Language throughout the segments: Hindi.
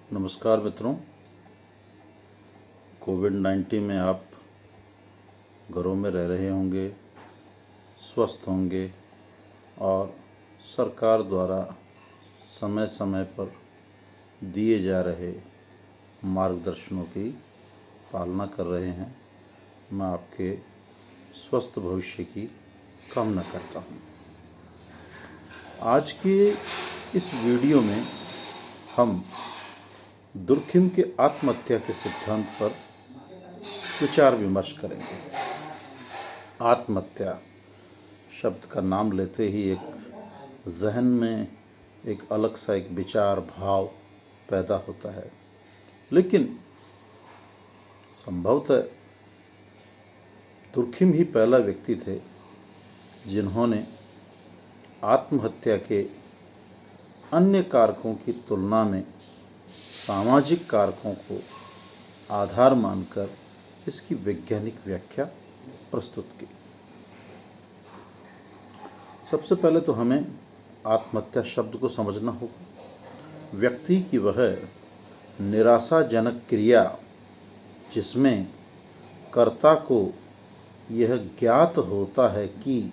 नमस्कार मित्रों। कोविड-19 में आप घरों में रह रहे होंगे, स्वस्थ होंगे और सरकार द्वारा समय समय पर दिए जा रहे मार्गदर्शनों की पालना कर रहे हैं। मैं आपके स्वस्थ भविष्य की कामना करता हूँ। आज के इस वीडियो में हम दुर्खिम के आत्महत्या के सिद्धांत पर विचार विमर्श करेंगे। आत्महत्या शब्द का नाम लेते ही एक जहन में एक अलग सा एक विचार भाव पैदा होता है, लेकिन संभवतः दुर्खिम ही पहला व्यक्ति थे जिन्होंने आत्महत्या के अन्य कारकों की तुलना में सामाजिक कारकों को आधार मानकर इसकी वैज्ञानिक व्याख्या प्रस्तुत की। सबसे पहले तो हमें आत्महत्या शब्द को समझना होगा। व्यक्ति की वह निराशाजनक क्रिया जिसमें कर्ता को यह ज्ञात होता है कि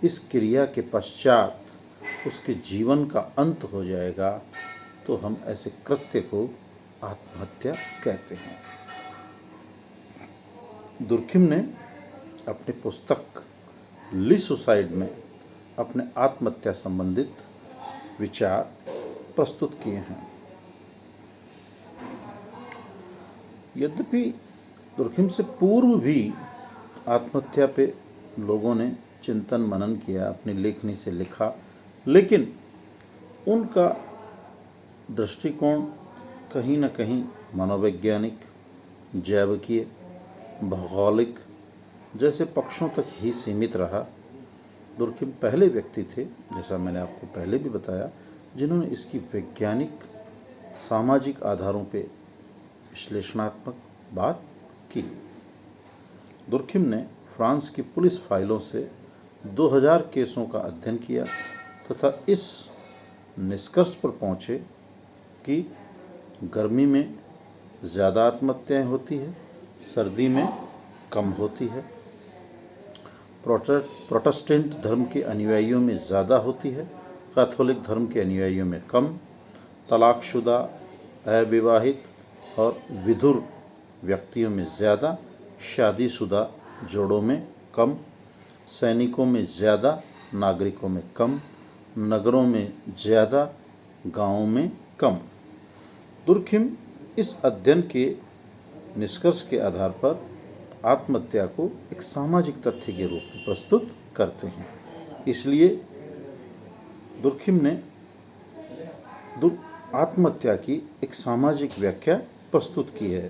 इस क्रिया के पश्चात उसके जीवन का अंत हो जाएगा, तो हम ऐसे कृत्य को आत्महत्या कहते हैं। दुर्खिम ने अपनी पुस्तक ली सुसाइड में अपने आत्महत्या संबंधित विचार प्रस्तुत किए हैं। यद्यपि दुर्खिम से पूर्व भी आत्महत्या पे लोगों ने चिंतन मनन किया, अपनी लेखनी से लिखा, लेकिन उनका दृष्टिकोण कहीं न कहीं मनोवैज्ञानिक, जैविकीय, भौगोलिक जैसे पक्षों तक ही सीमित रहा। दुर्खिम पहले व्यक्ति थे, जैसा मैंने आपको पहले भी बताया, जिन्होंने इसकी वैज्ञानिक सामाजिक आधारों पे विश्लेषणात्मक बात की। दुर्खिम ने फ्रांस की पुलिस फाइलों से 2000 केसों का अध्ययन किया तथा इस निष्कर्ष पर पहुँचे कि गर्मी में ज़्यादा आत्महत्याएँ होती है, सर्दी में कम होती है, प्रोटेस्टेंट धर्म के अनुयायियों में ज़्यादा होती है, कैथोलिक धर्म के अनुयायियों में कम, तलाकशुदा, अविवाहित और विधुर व्यक्तियों में ज़्यादा, शादीशुदा जोड़ों में कम, सैनिकों में ज़्यादा, नागरिकों में कम, नगरों में ज़्यादा, गाँवों में कम। दुर्खिम इस अध्ययन के निष्कर्ष के आधार पर आत्महत्या को एक सामाजिक तथ्य के रूप में प्रस्तुत करते हैं। इसलिए दुर्खिम ने आत्महत्या की एक सामाजिक व्याख्या प्रस्तुत की है।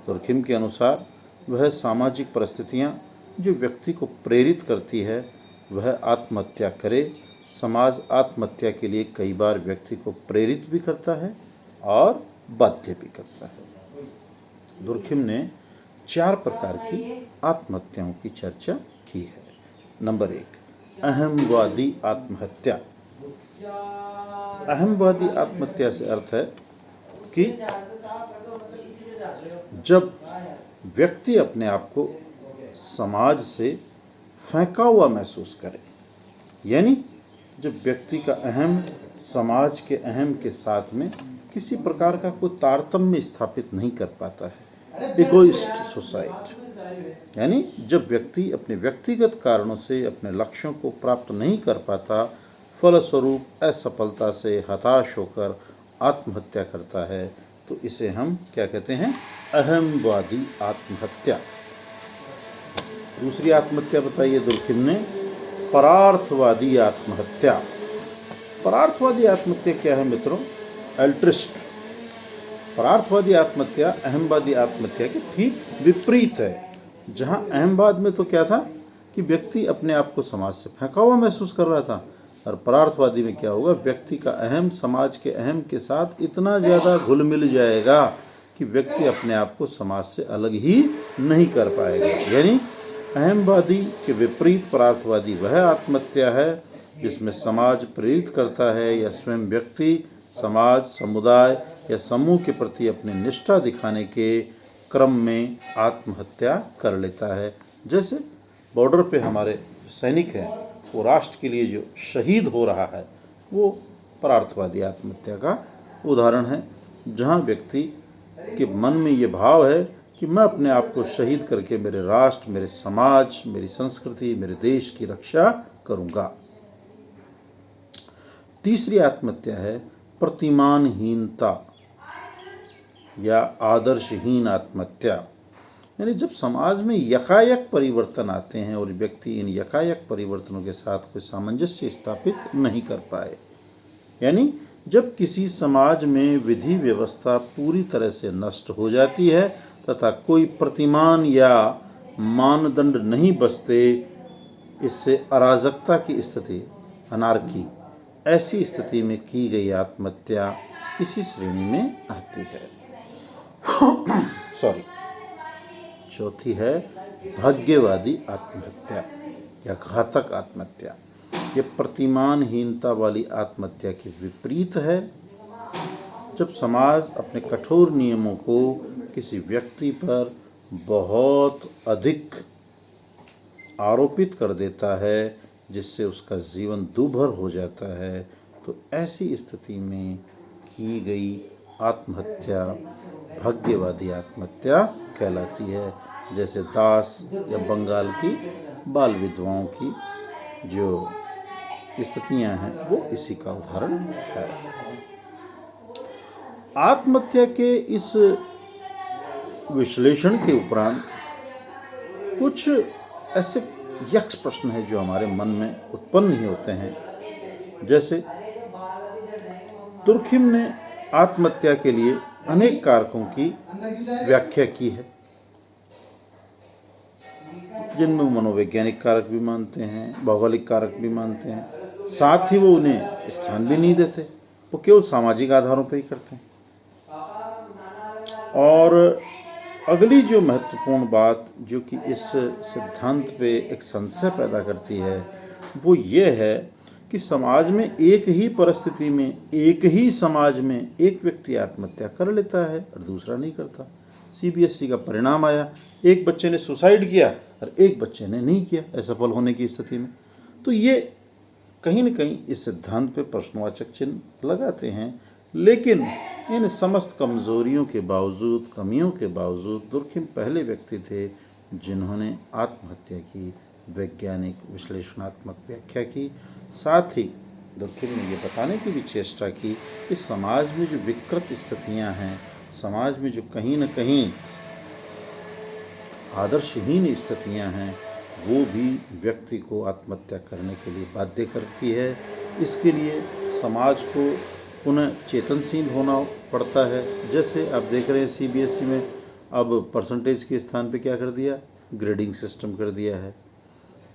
दुर्खिम के अनुसार वह सामाजिक परिस्थितियां जो व्यक्ति को प्रेरित करती है वह आत्महत्या करे। समाज आत्महत्या के लिए कई बार व्यक्ति को प्रेरित भी करता है और बाध्य भी करता है। दुर्खिम ने 4 प्रकार की आत्महत्याओं की चर्चा की है। नंबर 1, अहमवादी आत्महत्या। अहमवादी आत्महत्या से अर्थ है कि जब व्यक्ति अपने आप को समाज से फेंका हुआ महसूस करे, यानी जब व्यक्ति का अहम समाज के अहम के साथ में किसी प्रकार का कोई तारतम्य स्थापित नहीं कर पाता है, इगोइस्ट सोसाइटी, यानी जब व्यक्ति अपने व्यक्तिगत कारणों से अपने लक्ष्यों को प्राप्त नहीं कर पाता, फलस्वरूप असफलता से हताश होकर आत्महत्या करता है, तो इसे हम क्या कहते हैं? अहमवादी आत्महत्या। दूसरी आत्महत्या बताइए दुर्खिम ने, परार्थवादी आत्महत्या। परार्थवादी आत्महत्या क्या है मित्रों? अल्ट्रिस्ट। परार्थवादी आत्महत्या अहमवादी आत्महत्या के ठीक विपरीत है। जहां अहमवाद में तो क्या था कि व्यक्ति अपने आप को समाज से फेंका हुआ महसूस कर रहा था, और परार्थवादी में क्या होगा? व्यक्ति का अहम समाज के अहम के साथ इतना ज़्यादा घुल मिल जाएगा कि व्यक्ति अपने आप को समाज से अलग ही नहीं कर पाएगा। यानी अहमवादी के विपरीत परार्थवादी वह आत्महत्या है जिसमें समाज प्रेरित करता है या स्वयं व्यक्ति समाज, समुदाय या समूह के प्रति अपनी निष्ठा दिखाने के क्रम में आत्महत्या कर लेता है। जैसे बॉर्डर पे हमारे सैनिक हैं, वो राष्ट्र के लिए जो शहीद हो रहा है, वो परार्थवादी आत्महत्या का उदाहरण है, जहाँ व्यक्ति के मन में ये भाव है कि मैं अपने आप को शहीद करके मेरे राष्ट्र, मेरे समाज, मेरी संस्कृति, मेरे देश की रक्षा करूँगा। तीसरी आत्महत्या है प्रतिमानहीनता या आदर्शहीन आत्महत्या। यानी जब समाज में यकायक परिवर्तन आते हैं और व्यक्ति इन यकायक परिवर्तनों के साथ कोई सामंजस्य स्थापित नहीं कर पाए, यानी जब किसी समाज में विधि व्यवस्था पूरी तरह से नष्ट हो जाती है तथा कोई प्रतिमान या मानदंड नहीं बचते, इससे अराजकता की स्थिति, अनार्की, ऐसी स्थिति में की गई आत्महत्या इसी श्रेणी में आती है। चौथी है भाग्यवादी आत्महत्या या घातक आत्महत्या। यह प्रतिमानहीनता वाली आत्महत्या के विपरीत है। जब समाज अपने कठोर नियमों को किसी व्यक्ति पर बहुत अधिक आरोपित कर देता है, जिससे उसका जीवन दूभर हो जाता है, तो ऐसी स्थिति में की गई आत्महत्या भाग्यवादी आत्महत्या कहलाती है। जैसे दास या बंगाल की बाल विधवाओं की जो स्थितियां हैं, वो इसी का उदाहरण है। आत्महत्या के इस विश्लेषण के उपरांत कुछ ऐसे यक्ष प्रश्न हैं जो हमारे मन में उत्पन्न ही होते हैं। जैसे तुर्खिम ने आत्महत्या के लिए अनेक कारकों की व्याख्या की है, जिनमें मनोवैज्ञानिक कारक भी मानते हैं, भौगोलिक कारक भी मानते हैं, साथ ही वो उन्हें स्थान भी नहीं देते, वो केवल सामाजिक आधारों पर ही करते हैं। और अगली जो महत्वपूर्ण बात जो कि इस सिद्धांत पे एक संशय पैदा करती है, वो ये है कि समाज में एक ही परिस्थिति में, एक ही समाज में एक व्यक्ति आत्महत्या कर लेता है और दूसरा नहीं करता। सीबीएसई का परिणाम आया, एक बच्चे ने सुसाइड किया और एक बच्चे ने नहीं किया असफल होने की स्थिति में। तो ये कहीं न कहीं इस सिद्धांत पे प्रश्नवाचक चिन्ह लगाते हैं। लेकिन इन समस्त कमजोरियों के बावजूद, कमियों के बावजूद दुर्खिम पहले व्यक्ति थे जिन्होंने आत्महत्या की वैज्ञानिक विश्लेषणात्मक व्याख्या की। साथ ही दुर्खिम ने ये बताने की भी चेष्टा की कि समाज में जो विकृत स्थितियां हैं, समाज में जो कहीं न कहीं आदर्शहीन स्थितियां हैं, वो भी व्यक्ति को आत्महत्या करने के लिए बाध्य करती है। इसके लिए समाज को पुनः चेतनशील होना पड़ता है। जैसे आप देख रहे हैं सीबीएसई में अब परसेंटेज के स्थान पे क्या कर दिया, ग्रेडिंग सिस्टम कर दिया है।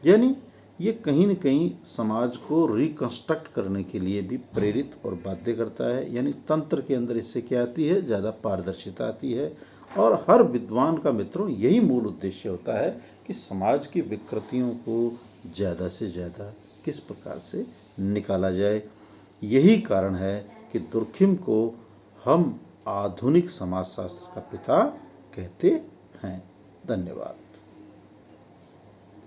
यानी ये कहीं न कहीं समाज को रिकंस्ट्रक्ट करने के लिए भी प्रेरित और बाध्य करता है। यानी तंत्र के अंदर इससे क्या आती है, ज़्यादा पारदर्शिता आती है। और हर विद्वान का मित्रों यही मूल उद्देश्य होता है कि समाज की विकृतियों को ज़्यादा से ज़्यादा किस प्रकार से निकाला जाए। यही कारण है कि दुर्खिम को हम आधुनिक समाजशास्त्र का पिता कहते हैं। धन्यवाद।